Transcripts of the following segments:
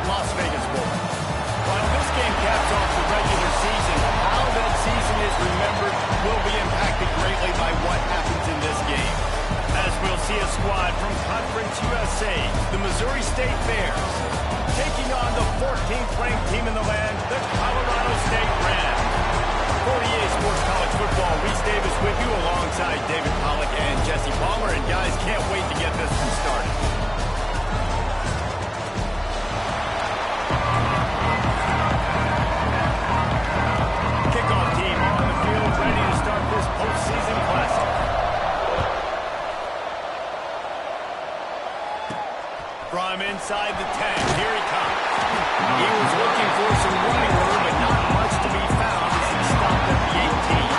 Las Vegas Bowl. While this game caps off the regular season, how that season is remembered will be impacted greatly by what happens in this game. As we'll see a squad from Conference USA, the Missouri State Bears, taking on the 14th ranked team in the land, the Colorado State Rams. 48 Sports College Football, Reese Davis with you alongside David Pollack and Jesse Palmer. And guys, can't wait to get this one started. Kickoff team on the field, ready to start this postseason classic. From inside the 10, here he comes. He was looking for some running room, but not much to be found as he stopped at the 18.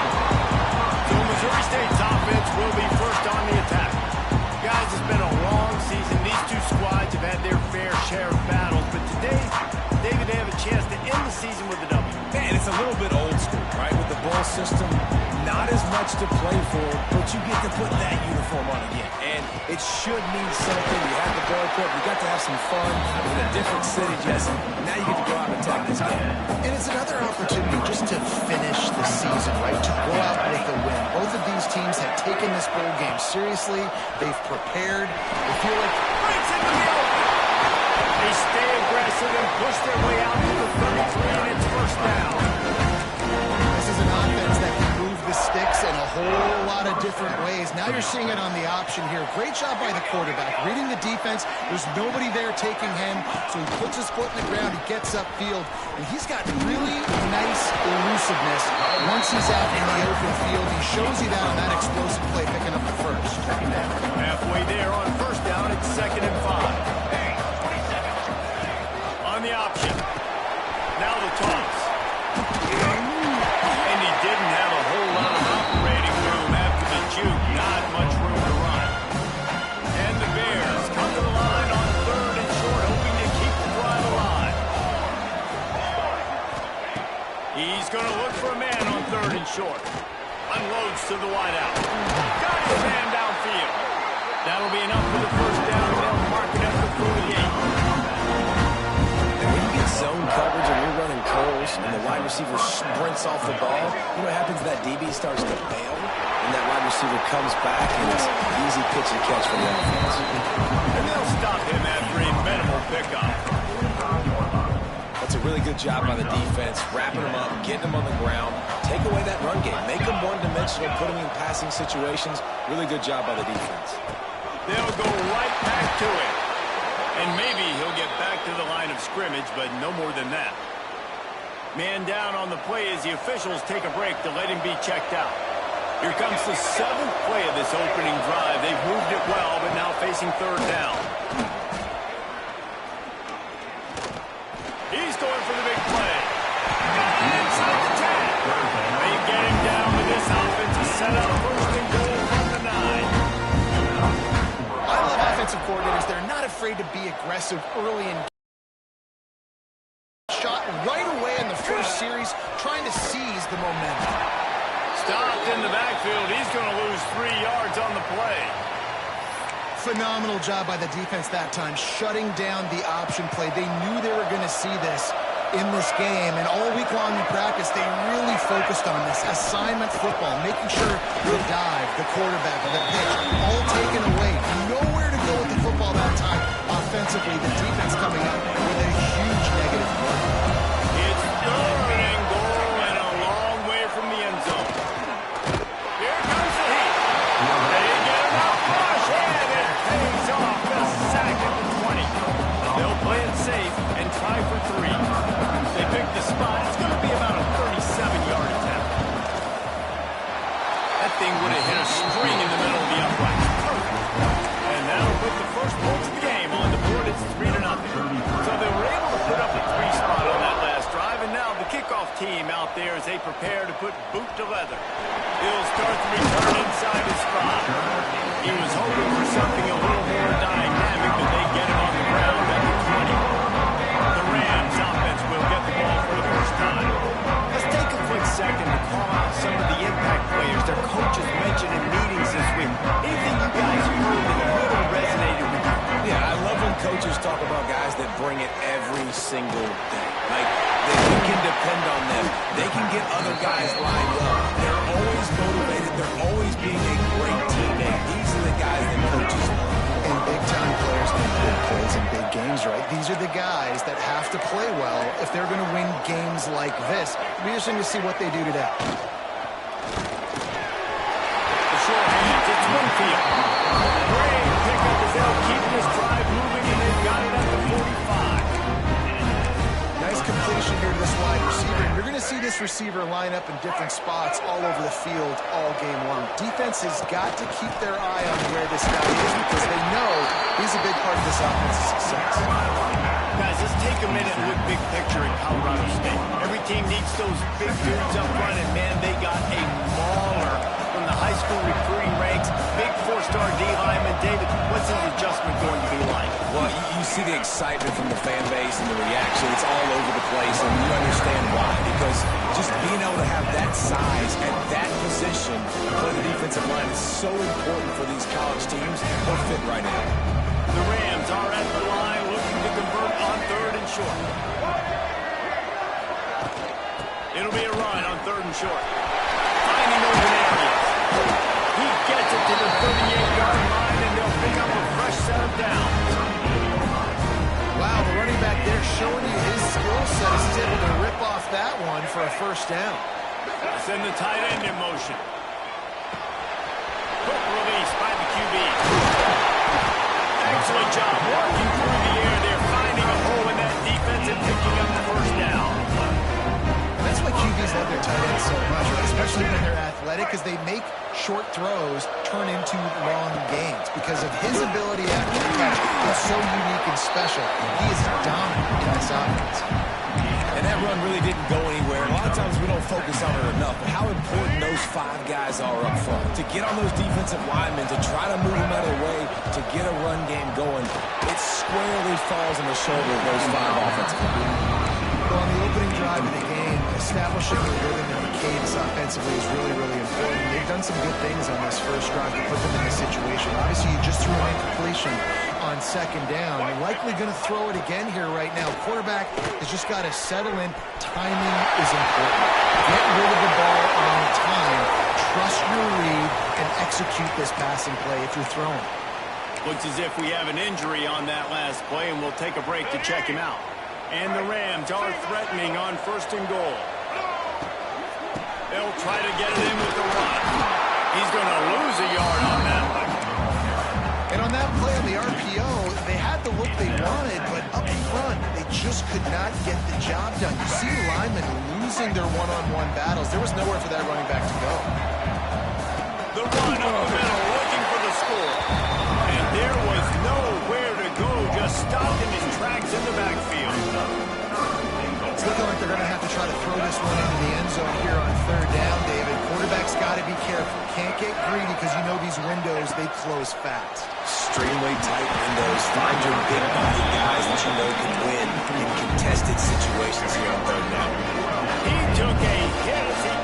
So Missouri State's offense will be first on the attack. Guys, it's been a long season. These two squads have had their fair share of battles, but today, David, they have a chance to end the season with a W. Man, it's a little bit old school, right? With the bowl system, not as much to play for, but you get to put that uniform on again. And it should mean something. You have the ball court. You got to have some fun in a different city, Jesse. Now you get to go out and attack this game. And it's another opportunity just to finish the season, right? To go out with a win. Both of these teams have taken this bowl game seriously. They've prepared. They feel like Breaks in the middle. They stay aggressive and push their way out to the 33, and it's first down. this is an offense that can move the sticks in a whole lot of different ways. Now you're seeing it on the option here. Great job by the quarterback. Reading the defense. There's nobody there taking him, so he puts his foot in the ground. He gets upfield, and he's got really nice elusiveness once he's out in the open field. He shows you that on that explosive play, picking up the first. Halfway there on first down, it's 2nd and 5. On the option. Now the toss. And he didn't have a whole lot of operating room after the juke. Not much room to run. And the Bears come to the line on 3rd and short, hoping to keep the drive alive. He's going to look for a man on 3rd and short. Unloads to the wideout. Got his man downfield. That'll be enough for the first down. They'll mark it at the 48. Zone coverage and you're running curls and the wide receiver sprints off the ball, you know what happens? That DB starts to bail and that wide receiver comes back and it's easy pitch and catch for the offense. And they'll stop him after a minimal pickup. That's a really good job by the defense, wrapping him up, getting him on the ground, take away that run game, make him one-dimensional, put him in passing situations. Really good job by the defense. They'll go right back to it. And maybe he'll get back to the line of scrimmage, but no more than that. Man down on the play as the officials take a break to let him be checked out. Here comes the 7th play of this opening drive. They've moved it well, but now facing 3rd down. He's going for the big play. Inside the 10. They get him down with this offense to set up 1st and goal from the 9. I love offensive coordinators. They're not afraid to be aggressive early in shot right away in the first series, trying to seize the momentum. Stopped in the backfield. He's going to lose 3 yards on the play. Phenomenal job by the defense that time, shutting down the option play. They knew they were going to see this in this game, and all week long in practice, they really focused on this assignment football, making sure the dive, the quarterback, the pitch, all taken away. Nowhere to go with the football that time. Offensively, the defense coming up with a huge negative play. It's 3rd and goal and a long way from the end zone. Here comes the heat. They get him out. Rush, and it pays off. The sack at the 20. They'll play it safe and try for 3. They pick the spot. It's going to be about a 37-yard attempt. That thing would have hit a string in the middle of the uprights. Perfect. there as they prepare to put boot to leather. He'll start the return inside his spot. He was hoping for something a little more dynamic, but they get him on the ground at the 20. The Rams offense will get the ball for the first time. Let's take a quick second to call out some of the impact players their coaches mentioned in meetings this week. Anything you guys heard that really resonated with you? Yeah, I love when coaches talk about guys that bring it every single day. Like, you can depend on them. They can get other guys lined up. They're always motivated. They're always being a great teammate. These are the guys that coaches love. And big-time players make big plays in big games, right? These are the guys that have to play well if they're going to win games like this. It'll be interesting to see what they do today. The short hands, it's Winfield. Great pickup as they'll keep this drive moving, and they've got it at the 45. Nice completion here to this wide receiver. And you're going to see this receiver line up in different spots all over the field all game long. Defense has got to keep their eye on where this guy is because they know he's a big part of this offense's success. Guys, let's take a minute and look big picture in Colorado State. Every team needs those big dudes up front, and man, they got a mauler from the high school recruiting ranks. Big four-star D lineman. David, what's his adjustment going to be like? Well, you see the excitement from the fan base and the reaction. It's all over the place, and you understand why. Because just being able to have that size at that position to play the defensive line is so important for these college teams. They'll fit right in. The Rams are at the line looking to convert on 3rd and short. It'll be a run on 3rd and short. Finding open areas. He gets it to the 38-yard line, and they'll pick up a fresh set of downs. Wow, the running back there showing you his skill set as he's able to rip off that one for a first down. Send the tight end in motion. Quick release by the QB. Excellent job walking through the air. They're finding a hole in that defense and picking up the first down. That's why QBs love their tight ends so much, right? Especially when they're athletic, because they make short throws turn into long gains. Because of his ability after the catch, it's so unique and special. He is dominant in this offense. And that run really didn't go anywhere. A lot of times we don't focus on it enough, but how important those 5 guys are up front. To get on those defensive linemen, to try to move them out of the way, to get a run game going, it squarely falls on the shoulder of those 5 offensive linemen. Well, on the opening drive of the game, establishing the rhythm and the cadence offensively is really, really important. They've done some good things on this first drive to put them in this situation. Obviously, you just threw an incompletion on 2nd down. You're likely going to throw it again here right now. Quarterback has just got to settle in. Timing is important. Get rid of the ball on time. Trust your read and execute this passing play if you're throwing. Looks as if we have an injury on that last play, and we'll take a break to check him out. And the Rams are threatening on 1st and goal. They'll try to get it in with the run. He's going to lose a yard on that one. And on that play on the RPO, they had the look they wanted, but up front, they just could not get the job done. You see linemen losing their one-on-one battles. There was nowhere for that running back to go. The run up the middle, looking for the score. And there was nowhere to go, just stopped in his tracks in the backfield. It's looking like they're going to have to try to throw this one into the end zone here on 3rd down, David. Quarterback's got to be careful. Can't get greedy because you know these windows, they close fast. Extremely tight windows. Find your big-bodied guys that you know can win in contested situations here on 3rd down. He took a hit as he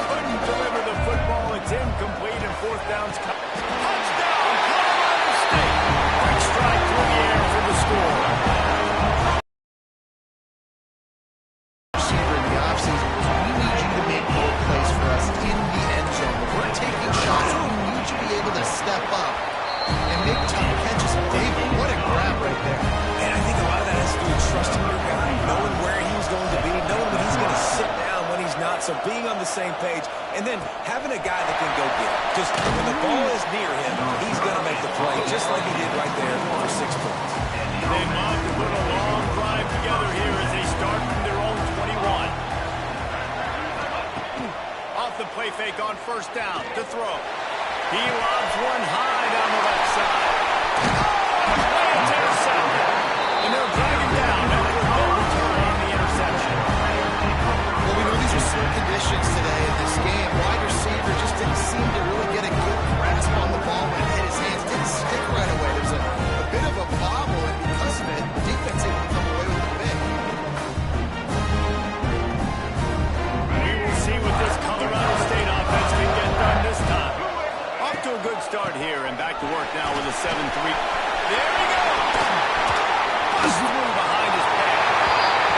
couldn't deliver the football. It's incomplete, and 4th down's touchdown, Colorado State. Quick strike through the air for the score. Receiver in the offseason, we need you to make more plays for us in the end zone. If we're taking shots, we need you to be able to step up and make tough catches. David, what a grab right there. And I think a lot of that has to do with trusting your guy, knowing where he's going to be, knowing that he's going to sit down when he's not. So being on the same page, and then having a guy that can go get it. Just when the ball is near him, he's going to make the play, just like he did right there for 6 points. They want to put a long drive together here as they start from their own 21. Off the play fake on 1st down to throw. He lobs one high down the left side. Oh, it's intercepted. And they'll drag him down after a good return on the interception. Well, we know these are with a 7-3. There he goes! Bust through behind his back.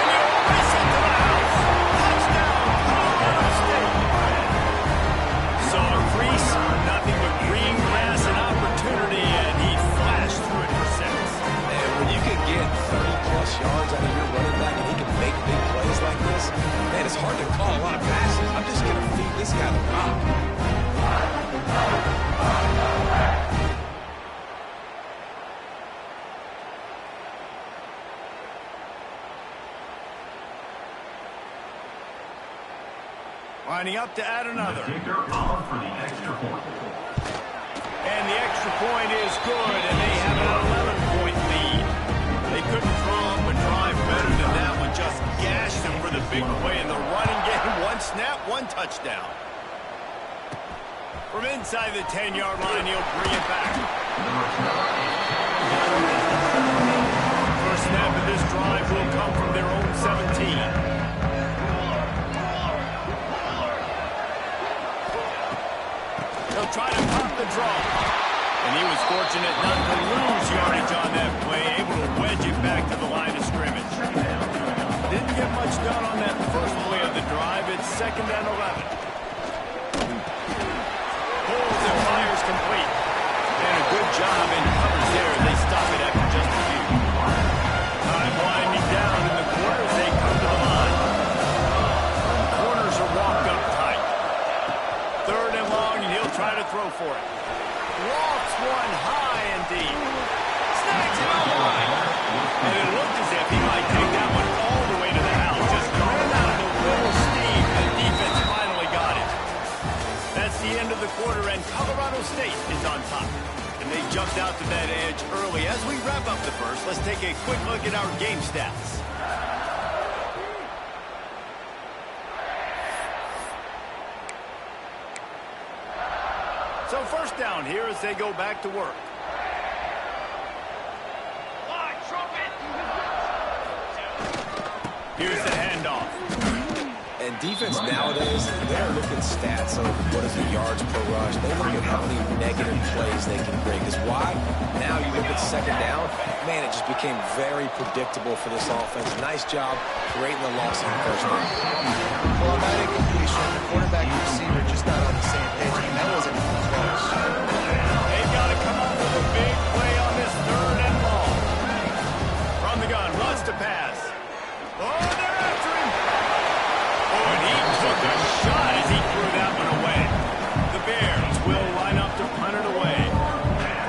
And he'll race it to the house. Touchdown, Colorado State. Saw a crease, nothing but green grass and opportunity, and he flashed through it for 6. And when you can get 30-plus yards out of your running back and he can make big plays like this, man, it's hard to call a lot of passes. I'm just going to feed this guy the rock. Lining up to add another. For the extra point. And the extra point is good, and they have an 11-point lead. They couldn't draw up a drive better than that one. Just gashed them for the big play in the running game. One snap, one touchdown. From inside the 10-yard line, he'll bring it back. First snap of this drive will come from their own 17. He'll try to pop the draw. And he was fortunate not to lose yardage on that play, able to wedge it back to the line of scrimmage. Didn't get much done on that first play of the drive. It's 2nd and 11. Pulls and fires complete. And a good job in covers there. They stop it after just a few. Time winding down in the quarters. They come to the line. Corners are walked up tight. 3rd and long, and he'll try to throw for it. Lofts one high and deep. Snags it on the line. And it looked as if he might take that one all the way to the house. Just ran out of a little steam. The defense finally got it. That's the end of the quarter, and Colorado State is on top. And they jumped out to that edge early. As we wrap up the first, let's take a quick look at our game stats. So first down here as they go back to work. Here's the handoff. And defense nowadays, they're looking stats of what is the yards per rush. They look at how many negative plays they can bring. Because why? Now you look at 2nd down, man, it just became very predictable for this offense. Nice job creating the loss on the first down. Well, on that incompletion, the quarterback and receiver just not on the same page, and that wasn't even close. They've got to come up with a big play on this 3rd and long. From the gun, runs to pass. Oh, they're after him. Oh, and he took a shot as he threw that one away. The Bears will line up to punt it away.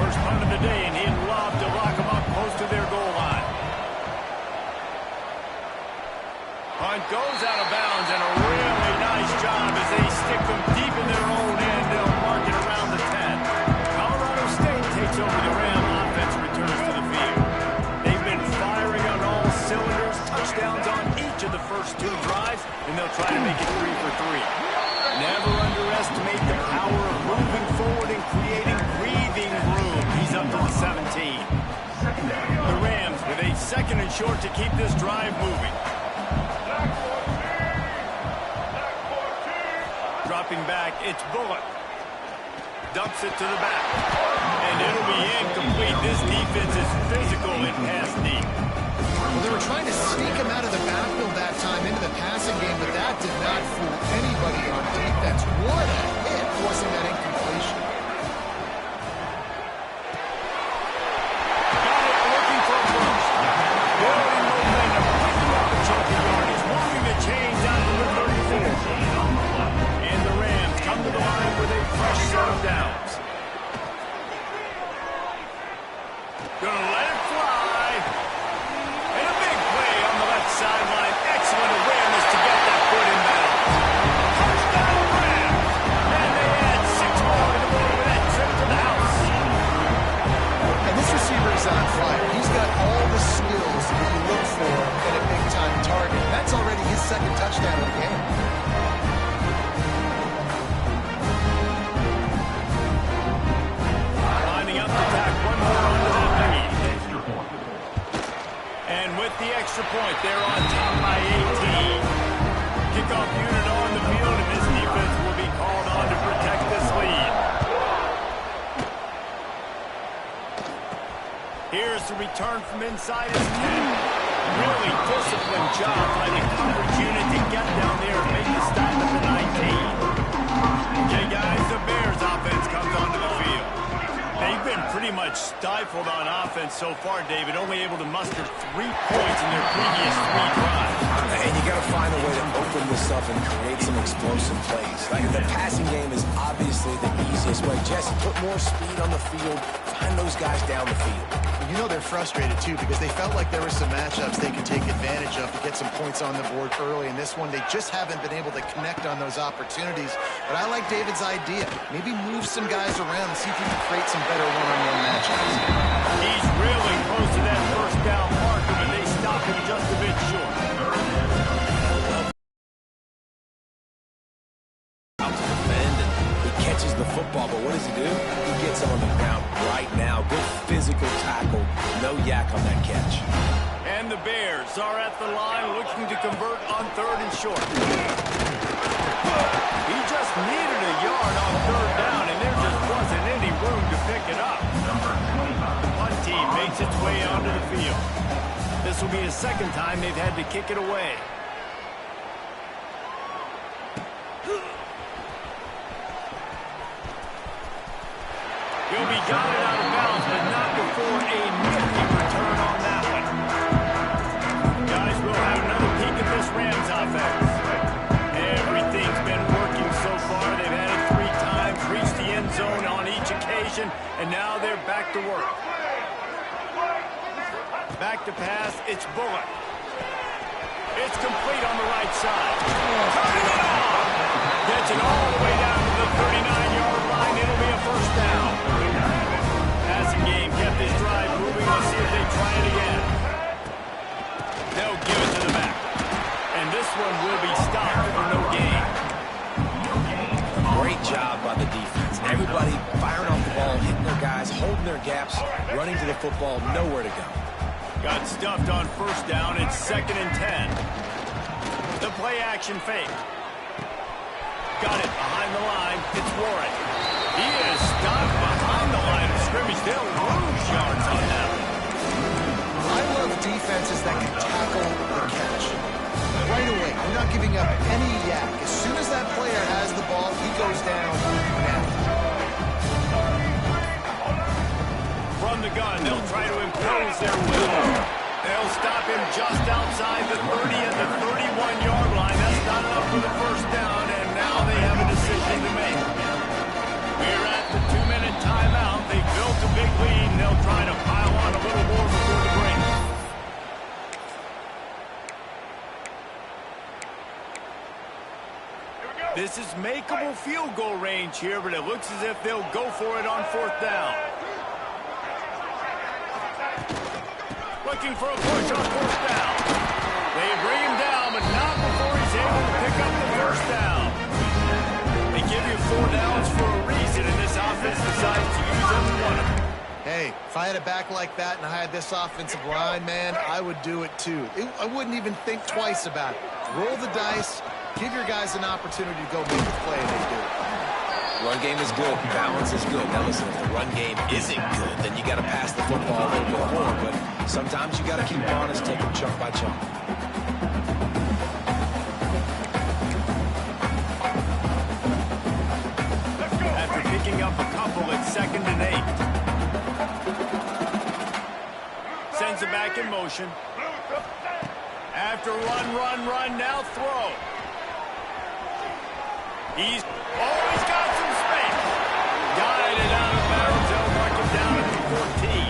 First punt of the day, and he'd love to lock them up close to their goal line. Punt goes out of bounds, and a really nice job as they stick them deep in their own end. They'll mark it around the 10. Colorado State takes over the Ram offense, returns to the field. They've been firing on all cylinders, touchdowns on each of the first 2 drives, and they'll try to make it 3 for 3. Never underestimate the power of moving forward and creating breathing room. He's up to the 17. The Rams with a 2nd and short to keep this drive moving. Dropping back, it's Bullock. Dumps it to the back. And it'll be incomplete. This defense is physical and pass deep. Well, they were trying to sneak him out of the backfield that time into the passing game, but that did not fool anybody on defense. What a hit forcing that incompletion. Got it, looking for a burst. Building momentum, picking up a chunk of yardage, moving the chains out to the 34. And the Rams come to the line with a fresh set of downs. Gonna let it fly. And a big play on the left sideline. Excellent awareness to get that foot in bounds. Touchdown Rams. And they add 6 more to the board with that trip to the house. And this receiver is on fire. He's got all the skills that you look for in a big-time target. That's already his 2nd touchdown of the game. Lining up to tack one more onto that lead. And with the extra point, they're on top by 18. Kickoff unit on the field, and this defense will be called on to protect this lead. Here's the return from inside his 10. Really disciplined job by the coverage unit to get down there and make the stop at the 19. Okay, guys, the Bears offense comes onto the field. They've been pretty much stifled on offense so far, David, only able to muster 3 points in their previous 3 drives. And you got to find a way to open this up and create some explosive plays. Like the passing game is obviously the easiest way. Jesse, put more speed on the field, find those guys down the field. You know they're frustrated, too, because they felt like there were some matchups they could take advantage of to get some points on the board early. In this one, they just haven't been able to connect on those opportunities. But I like David's idea. Maybe move some guys around and see if he can create some better one-on-one matchups. He's really close to that first down marker, but they stop him just a bit short. Out to defend, and he catches the football, but what does he do? He gets on the ground right now. Good physical tackle. No yak on that catch. And the Bears are at the line looking to convert on 3rd and short. He just needed a yard on 3rd down, and there just wasn't any room to pick it up. Punt team makes its way onto the field. This will be the 2nd time they've had to kick it away. He'll be guided out of bounds, but not before a nifty return on that one. Guys, we'll have another peek at this Rams offense. Everything's been working so far. They've had it 3 times, reached the end zone on each occasion, and now they're back to work. Back to pass, it's Bullock. It's complete on the right side. Cutting it off! Gets it all the way down to the 39-yard line. It'll be a 1st down. Passing game kept this drive moving. Let's see if they try it again. They'll give it to the back. And this one will be stopped for no gain. Great job by the defense. Everybody firing off the ball, hitting their guys, holding their gaps, running to the football, nowhere to go. Got stuffed on 1st down. It's 2nd and 10. The play action fake. Got it behind the line. It's Warren. He is stopped behind the line of scrimmage. They'll lose yards on that one. I love defenses that can tackle the catch. Right away, you're not giving up any yak. As soon as that player has the ball, he goes down now. From the gun, they'll try to impose their will. They'll stop him just outside the 30 at the 31-yard line. That's not enough for the 1st down, and now they have a decision to make. We're at the 2-minute timeout. They built a big lead, and they'll try to pile on a little more before the break. This is makeable field goal range here, but it looks as if they'll go for it on 4th down. Looking for a push on 4th down. They bring him down, but not before he's able to pick up the 1st down. They give you 4 downs for a reason, and this offense decides to use every one of them. Hey, if I had a back like that and I had this offensive line, man, I would do it too. I wouldn't even think twice about it. Roll the dice, give your guys an opportunity to go make the play, and they do it. Run game is good. Balance is good. Now listen, if the run game isn't good, then you got to pass the football a little bit more. But sometimes you got to keep honest, take them chunk by chunk. After picking up a couple, it's 2nd and 8. Sends it back in motion. After run, now throw. He's got some space. Guided out of bounds. They'll mark him down at the 14.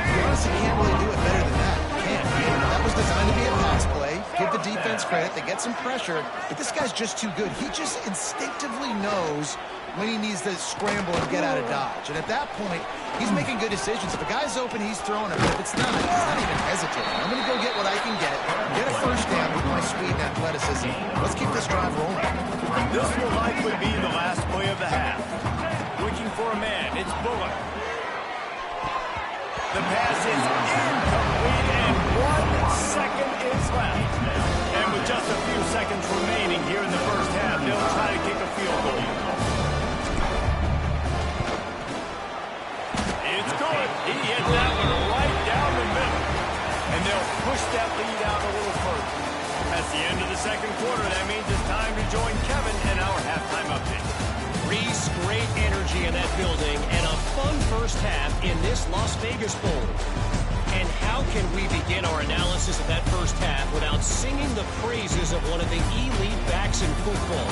You honestly can't really do it better than that. You can't. That was designed to be a pass play. Give the defense credit. They get some pressure. But this guy's just too good. He just instinctively knows when he needs to scramble and get out of dodge. And at that point, he's making good decisions. If a guy's open, he's throwing it. But if it's not, he's not even hesitating. I'm going to go get what I can get a 1st down with my speed and athleticism. Let's keep this drive rolling. This will likely be the last play of the half. Looking for a man. It's Bullock. The pass is incomplete, and 1 second is left. And with just a few seconds remaining here in the 1st half, they'll try to kick a field goal. It's good. He hits they'll push that lead out a little further. That's the end of the second quarter. That means it's time to join Kevin in our halftime update. Reese, great energy in that building and a fun first half in this Las Vegas Bowl. And how can we begin our analysis of that first half without singing the praises of one of the elite backs in football?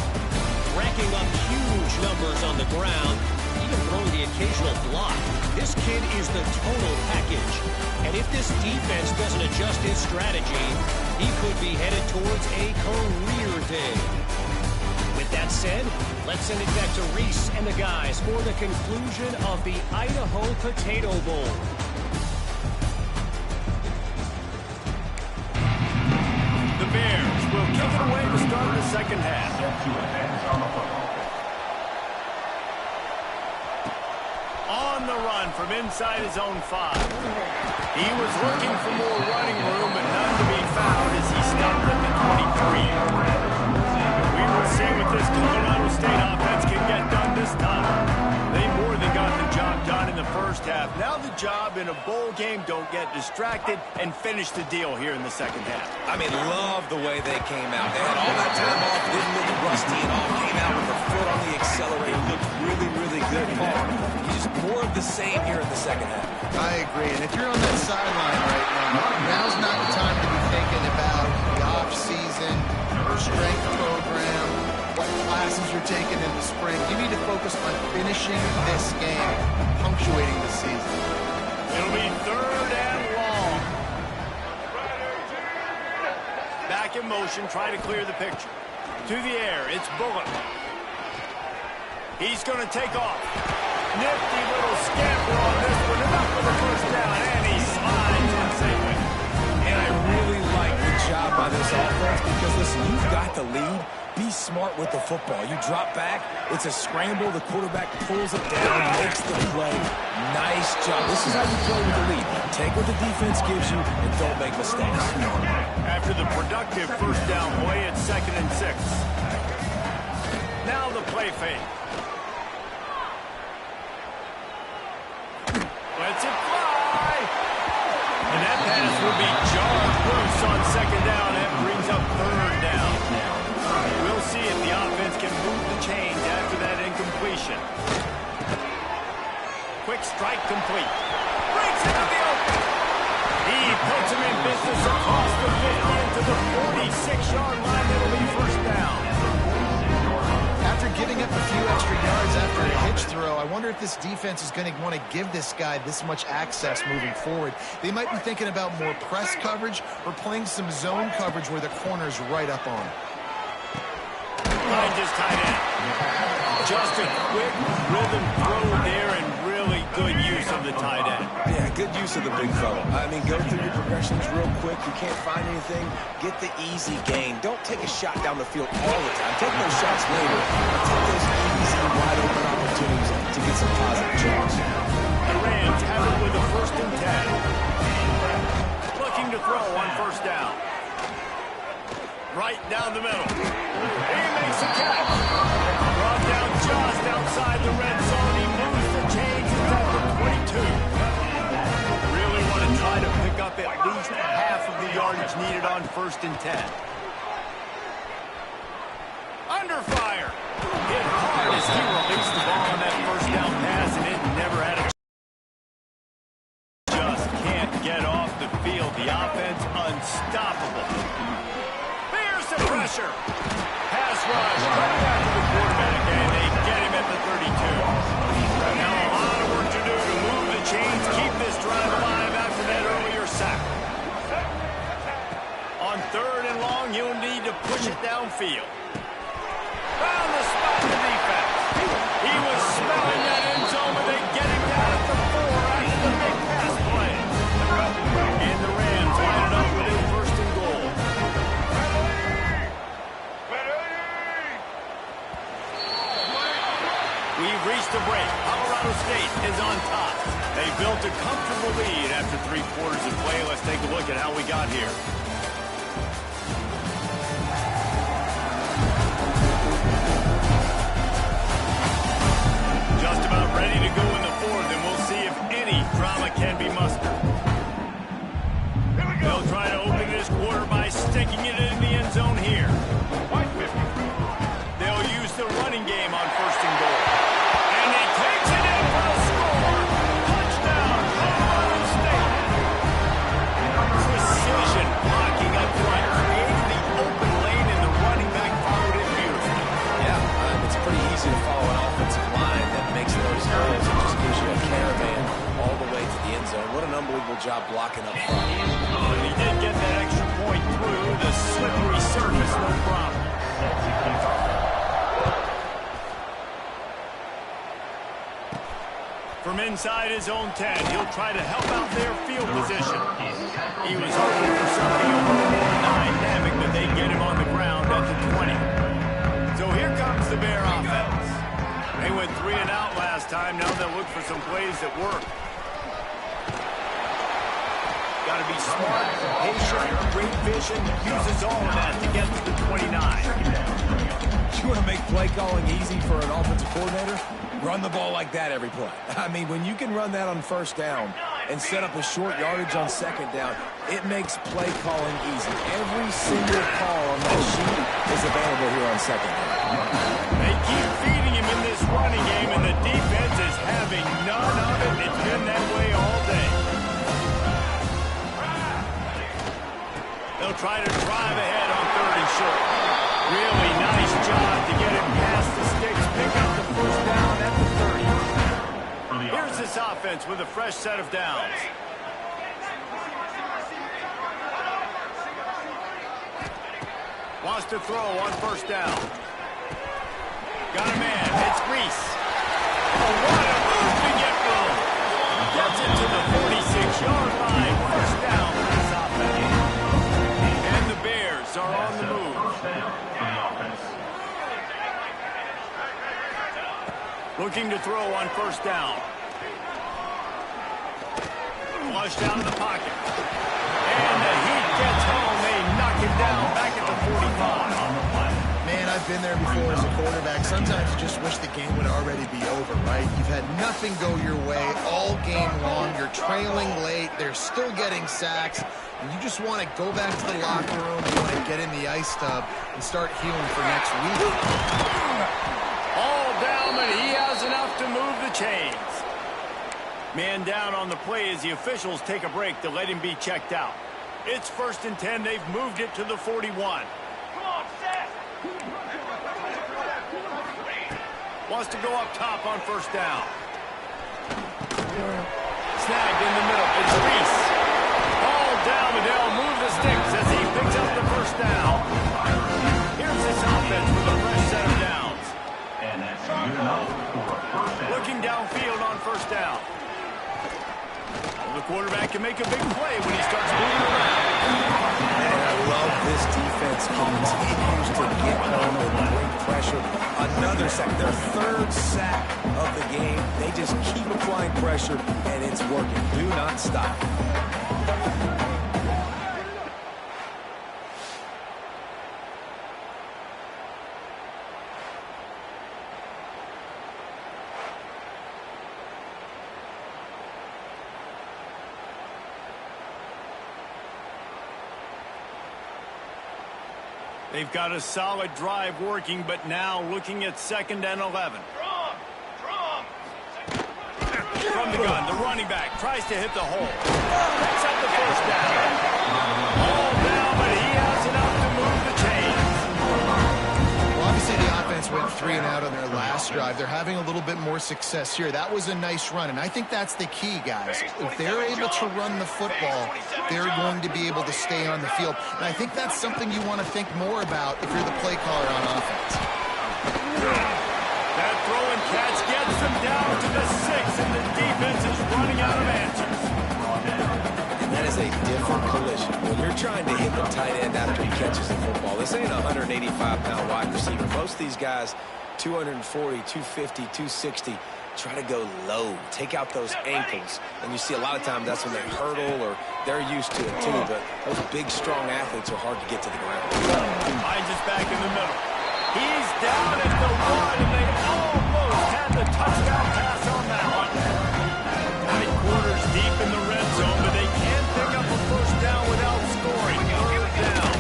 Racking up huge numbers on the ground, even throwing the occasional block. This kid is the total package. And if this defense doesn't adjust his strategy, he could be headed towards a career day. With that said, let's send it back to Reese and the guys for the conclusion of the Idaho Potato Bowl. The Bears will kick it away to start the second half. On the run from inside his own 5. He was looking for more running room, but none to be found as he stopped at the 23. We will see what this Colorado State offense can get done this time. They more than got the job done in the first half. Now the job in a bowl game, don't get distracted and finish the deal here in the second half. I mean, love the way they came out. They had all that time off, didn't look rusty at all. Came out with the foot on the accelerator, looked really, really good. Paul, just more of the same here in the second half. I agree. And if you're on that sideline right now, now's not the time to be thinking about the off-season, strength program, what classes you're taking in the spring. You need to focus on finishing this game, punctuating the season. It'll be third and long. Back in motion, try to clear the picture. To the air, it's Bullock. He's going to take off. Nifty little scamper on this one. Enough for the first down, and he slides in safely. And I really like the job by this offense because, listen, you've got the lead. Be smart with the football. You drop back, it's a scramble. The quarterback pulls it down, makes the play. Nice job. This is how you play with the lead. Take what the defense gives you and don't make mistakes. After the productive first down play, it's 2nd and 6. Now the play fake. Lets it fly. And that pass will be jarred loose on 2nd down. That brings up 3rd down. We'll see if the offense can move the chains after that incompletion. Quick strike complete. Breaks into the open. He puts him in business across the 50 into the 46-yard line. That'll be 1st down. After giving up a few extra yards after a hitch throw, I wonder if this defense is going to want to give this guy this much access moving forward. They might be thinking about more press coverage or playing some zone coverage where the corner's right up on him. Behind his tight end. Just a quick rhythm throw there and really good use of the tight end. Yeah, good use of the big fella. I mean, go through your progressions real quick. You can't find anything, get the easy gain. Don't take a shot down the field all the time. Take those shots later. Take those easy, wide open opportunities to get some positive yards. The Rams have it with a 1st and 10. Looking to throw on 1st down. Right down the middle. He makes a catch. Brought down just outside the red zone. He moves the chains. It's at the 22. Really want to try to pick up at least half of the yardage needed on 1st and 10. Under fire. Hit hard as he released the ball on that 1st down pass, and it never had a just can't get off the field. The offense unstoppable. Pressure. Pass rush. Right after the quarterback, and they get him at the 32. Now a lot of work to do to move the chains, keep this drive alive after that earlier sack. On 3rd and long, you'll need to push it downfield. Found the spot in the defense. He was smelling that end zone, but they get him down at the 4 after the big pass play. And the Rams line it up with a 1st and goal. We've reached a break. Colorado State is on top. They built a comfortable lead after 3 quarters of play. Let's take a look at how we got here. Just about ready to go in the 4th, and we'll see if any drama can be mustered. They'll try making it in the end zone here. They'll use the running game on 1st and goal. And he takes it in for the score. Touchdown, Ohio State. Precision blocking up front, creating the open lane, and the running back followed it beautifully. Yeah, it's pretty easy to follow an offensive line that makes those holes and just gives you a caravan all the way to the end zone. What an unbelievable job blocking up front. And he did get that extra point through the slippery surface, no problem. From inside his own 10, he'll try to help out their field position. He was hoping for something a little more dynamic, but they get him on the ground at the 20. So here comes the Bear offense. They went 3 and out last time. Now they'll look for some plays that work. Got to be smart, patient, great vision, uses all of that to get to the 29. You want to make play calling easy for an offensive coordinator? Run the ball like that every play. I mean, when you can run that on 1st down and set up a short yardage on 2nd down, it makes play calling easy. Every single call on that sheet is available here on 2nd down. They keep feeding him in this running game, and the defense is having none of it. It's been that way all day. They'll try to drive ahead on 3rd and short. Really nice job to get him past the sticks, pick up the 1st down at the 30. Here's this offense with a fresh set of downs. Wants to throw on 1st down. Got a man. It's Reese. Oh, what a move to get room. Gets it to the 46-yard line. 1st down for this offense. And the Bears are on the move. Looking to throw on 1st down. Flushed out of the pocket. And the Heat gets home. They knock him down back at the 45. Man, I've been there before as a quarterback. Sometimes you just wish the game would already be over, right? You've had nothing go your way all game long. You're trailing late. They're still getting sacks. And you just want to go back to the locker room. You want to get in the ice tub and start healing for next week. All down, but he has enough to move the chains. Man down on the play as the officials take a break to let him be checked out. It's 1st and 10. They've moved it to the 41. Wants to go up top on 1st down. Snagged in the middle. It's Reese. All down, and they'll move the sticks as he picks up the 1st down. Here's this offense with a fresh set of downs. Looking downfield on 1st down. Well, the quarterback can make a big play when he starts moving around. And I love this defense continues to get home and bring pressure. Another sack, their 3rd sack of the game. They just keep applying pressure, and it's working. Do not stop. They've got a solid drive working, but now looking at 2nd and 11. From the gun, the running back tries to hit the hole. Picks up the 1st down. All down, but he has enough to move the chains. Well, obviously the offense went 3 and out on their last drive. They're having a little bit more success here. That was a nice run, and I think that's the key, guys. If they're able to run the football, they're going to be able to stay on the field. And I think that's something you want to think more about if you're the play caller on offense. That throw and catch gets them down to the 6, and the defense is running out of answers. And that is a different collision. When you're trying to hit the tight end after he catches the football, this ain't a 185-pound wide receiver. Most of these guys, 240, 250, 260, try to go low, take out those ankles. And you see a lot of times that's when they hurdle or they're used to it too. But those big, strong athletes are hard to get to the ground. Hines is back in the middle. He's down at the 1, and they almost had the touchdown pass on that one. 9 quarters deep in the red zone, but they can't pick up a 1st down without scoring. 3rd down.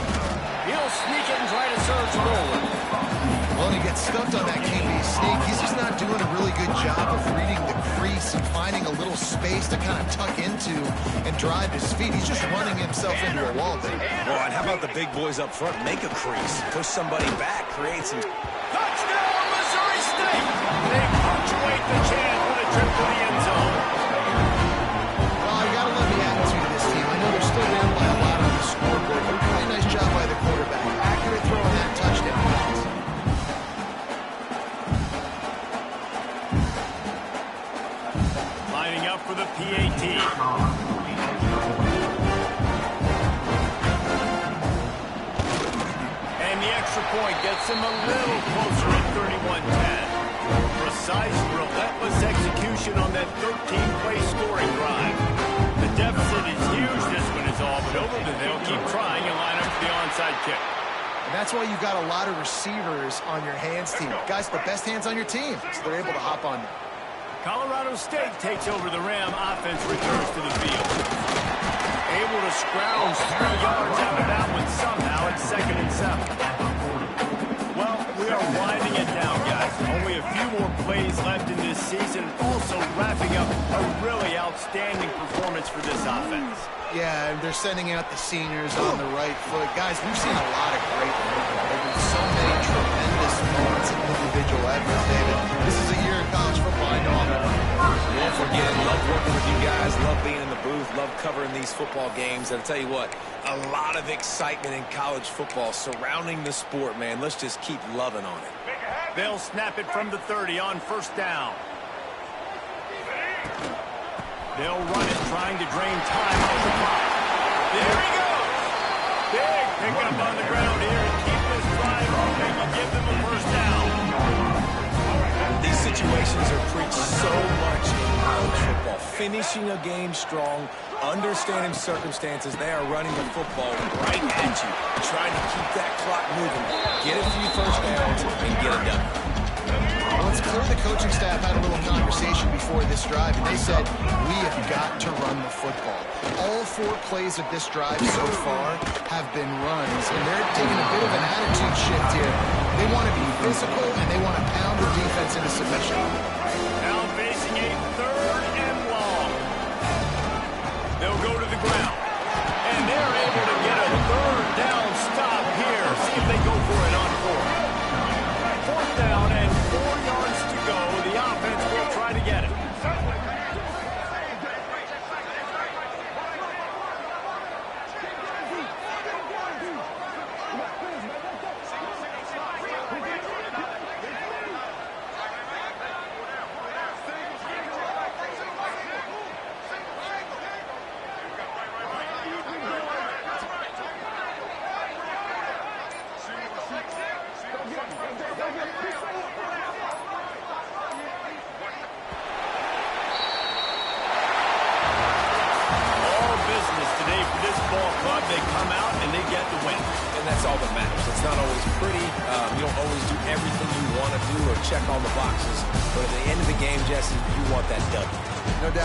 finding a little space to kind of tuck into and drive his feet. He's just running himself into a wall there. Well, and how about the big boys up front? Make a crease, push somebody back, create some... Touchdown, Missouri State! They punctuate the chance with a trip to the end zone. Well, you got to love the attitude of this team. I know they're still down by a lot on the scoreboard, but really nice job by the quarterback. Accurate throw on that touchdown pass. Lining up for the PAT. And the extra point gets him a little closer at 31-10. Precise, relentless execution on that 13-play scoring drive. The deficit is huge. This one is all but over, but they'll keep trying and line up for the onside kick. And that's why you've got a lot of receivers on your hands team. Guys, the best hands on your team, so they're able to hop on them. Colorado State takes over the Ram. Offense returns to the field. Able to scrounge 3 yards out of that one somehow at 2nd and 7. Well, we are winding it down, guys. Only a few more plays left in this season. Also wrapping up a really outstanding performance for this offense. Yeah, and they're sending out the seniors on the right foot. Guys, we've seen a lot of great football. There have been so many tremendous moments of individual effort, David. This is a year in college football. I know I'm not. Won't forget, love working with you guys, love being in the booth, love covering these football games. And I'll tell you what, a lot of excitement in college football surrounding the sport, man. Let's just keep loving on it. They'll snap it from the 30 on 1st down. They'll run it, trying to drain time off the clock. There he goes! Big pickup on the ground here and keep this drive moving and give them a 1st down. These situations are preached so much in college football. Finishing a game strong, understanding circumstances. They are running the football right at you, trying to keep that clock moving, get a few 1st downs, and get it done. Well, it's clear the coaching staff had a little conversation before this drive, and they said, we have got to run the football. All 4 plays of this drive so far have been runs, and they're taking a bit of an attitude shift here. They want to be physical, and they want to pound the defense into submission. Now facing a 3rd and long. They'll go to the ground, and they're able to get a 3rd down stop here. See if they go for it on 4th. 4th down and 4 yards to go. The offense will try to get it. They come out and they get the win. And that's all that matters. It's not always pretty. You don't always do everything you want to do or check all the boxes. But at the end of the game, Jesse, you want that W. No doubt.